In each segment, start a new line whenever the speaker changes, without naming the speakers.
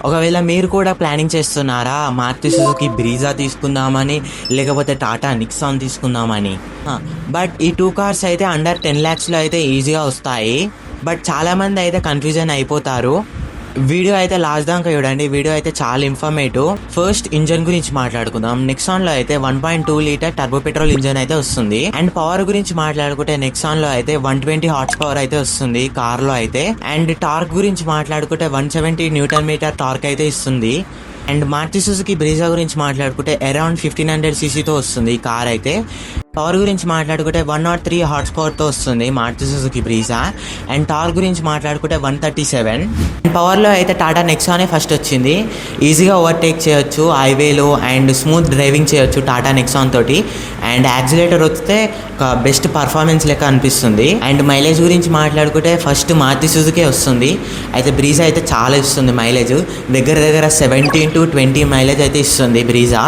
ఒకవేళ మీరు కూడా ప్లానింగ్ చేస్తున్నారా మారుతి సుజుకి బ్రీజా తీసుకుందామని, లేకపోతే టాటా నిక్సాన్ తీసుకుందామని, బట్ ఈ 2 కార్స్ అయితే అండర్ 10 lakhsలో అయితే ఈజీగా వస్తాయి. బట్ చాలామంది అయితే కన్ఫ్యూజన్ అయిపోతారు. వీడియో అయితే లాస్ట్ దాకా చూడండి. వీడియో అయితే చాలా ఇన్ఫర్మేటివ్. ఫస్ట్ ఇంజన్ గురించి మాట్లాడుకుందాం. నెక్సాన్లో అయితే 1.2 లీటర్ టర్బో పెట్రోల్ ఇంజన్ అయితే వస్తుంది. అండ్ పవర్ గురించి మాట్లాడుకుంటే నెక్సాన్లో అయితే 120 హార్స్ పవర్ అయితే వస్తుంది కార్లో అయితే. అండ్ టార్క్ గురించి మాట్లాడుకుంటే 170 న్యూటన్ మీటర్ టార్క్ అయితే ఇస్తుంది. అండ్ మారుతి సుజుకి బ్రీజా గురించి మాట్లాడుకుంటే అరౌండ్ 1500 cc వస్తుంది ఈ కార్ అయితే. పవర్ గురించి మాట్లాడుకుంటే 103 హార్స్ పవర్తో వస్తుంది Maruti Suzuki Brezza. And torque గురించి మాట్లాడుకుంటే 137. పవర్లో అయితే టాటా నెక్సానే ఫస్ట్ వచ్చింది. ఈజీగా ఓవర్టేక్ చేయొచ్చు హైవేలో అండ్ స్మూత్ డ్రైవింగ్ చేయొచ్చు టాటా నెక్సాన్ తోటి. అండ్ యాక్సిలేటర్ వస్తే ఒక బెస్ట్ పర్ఫార్మెన్స్ లెక్క అనిపిస్తుంది. అండ్ మైలేజ్ గురించి మాట్లాడుకుంటే ఫస్ట్ మారుతి సుజుకే వస్తుంది. అయితే బ్రీజా అయితే చాలా ఇస్తుంది మైలేజ్. దగ్గర 17 to 20 మైలేజ్ అయితే ఇస్తుంది బ్రీజా.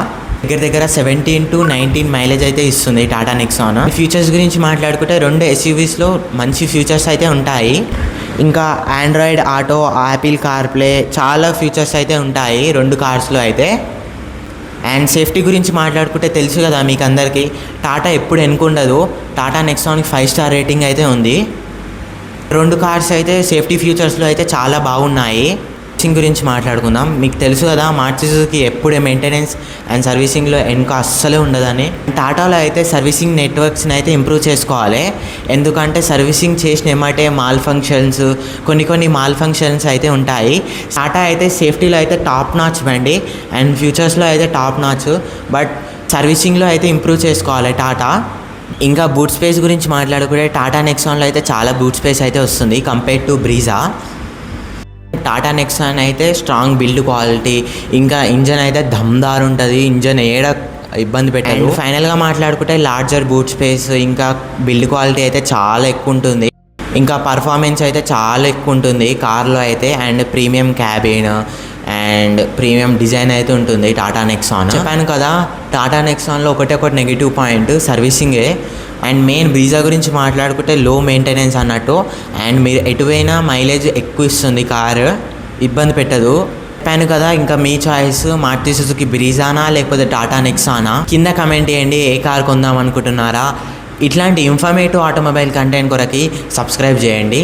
దగ్గర 17 to 19 మైలేజ్ అయితే ఇస్తుంది టాటా నెక్సాన్. ఫీచర్స్ గురించి మాట్లాడుకుంటే 2 SUVsలో మంచి ఫీచర్స్ అయితే ఉంటాయి. ఇంకా ఆండ్రాయిడ్ ఆటో, యాపిల్ కార్ప్లే, చాలా ఫీచర్స్ అయితే ఉంటాయి 2 కార్స్లో అయితే. అండ్ సేఫ్టీ గురించి మాట్లాడుకుంటే తెలుసు కదా మీకు అందరికీ, టాటా ఎప్పుడు ఎన్నుకుండదు. టాటా నెక్సాన్కి 5 star రేటింగ్ అయితే ఉంది. 2 కార్స్ అయితే సేఫ్టీ ఫీచర్స్లో అయితే చాలా బాగున్నాయి. సర్వీసింగ్ గురించి మాట్లాడుకుందాం. మీకు తెలుసు కదా మారుతి సుజుకి ఎప్పుడే మెయింటెనెన్స్ అండ్ సర్వీసింగ్లో వెనుక అస్సలే ఉండదని. టాటాలో అయితే సర్వీసింగ్ నెట్వర్క్స్ని అయితే ఇంప్రూవ్ చేసుకోవాలి. ఎందుకంటే సర్వీసింగ్ చేసిన ఏమంటే మాల్ ఫంక్షన్స్, కొన్ని మాల్ ఫంక్షన్స్ అయితే ఉంటాయి. టాటా అయితే సేఫ్టీలో అయితే టాప్ నాచ్ బండి అండ్ ఫ్యూచర్స్లో అయితే టాప్ నాచ్. బట్ సర్వీసింగ్లో అయితే ఇంప్రూవ్ చేసుకోవాలి టాటా. ఇంకా బూట్ స్పేస్ గురించి మాట్లాడుకుంటే టాటా నెక్సాన్లో అయితే చాలా బూట్ స్పేస్ అయితే వస్తుంది compare to Brezza. Tata Nexon అయితే స్ట్రాంగ్ బిల్డ్ క్వాలిటీ, ఇంకా ఇంజన్ అయితే దమ్దార్ ఉంటుంది. ఇంజన్ ఏడ ఇబ్బంది పెట్టారు. ఫైనల్గా మాట్లాడుకుంటే లార్జర్ బూట్ స్పేస్, ఇంకా బిల్డ్ క్వాలిటీ అయితే చాలా ఎక్కువ ఉంటుంది. ఇంకా పర్ఫార్మెన్స్ అయితే చాలా ఎక్కువ ఉంటుంది కార్లో అయితే. And premium cabin and premium design అయితే ఉంటుంది టాటా నెక్సాన్. చెప్పాను కదా టాటా నెక్సాన్లో ఒకటి నెగిటివ్ పాయింట్ సర్వీసింగే. అండ్ మెయిన్ బ్రీజా గురించి మాట్లాడుకుంటే లో మెయింటెనెన్స్ అన్నట్టు. అండ్ మీరు ఎటువైనా మైలేజ్ ఎక్కువ ఇస్తుంది కారు, ఇబ్బంది పెట్టదు. చెప్పాను కదా, ఇంకా మీ చాయిస్ మారుతి సుజుకి బ్రీజానా లేకపోతే టాటా నెక్సానా. కింద కమెంట్ చేయండి ఏ కార్ కొందాం అనుకుంటున్నారా. ఇట్లాంటి ఇన్ఫర్మేటివ్ ఆటోమొబైల్ కంటెంట్ కొరకి సబ్స్క్రైబ్ చేయండి.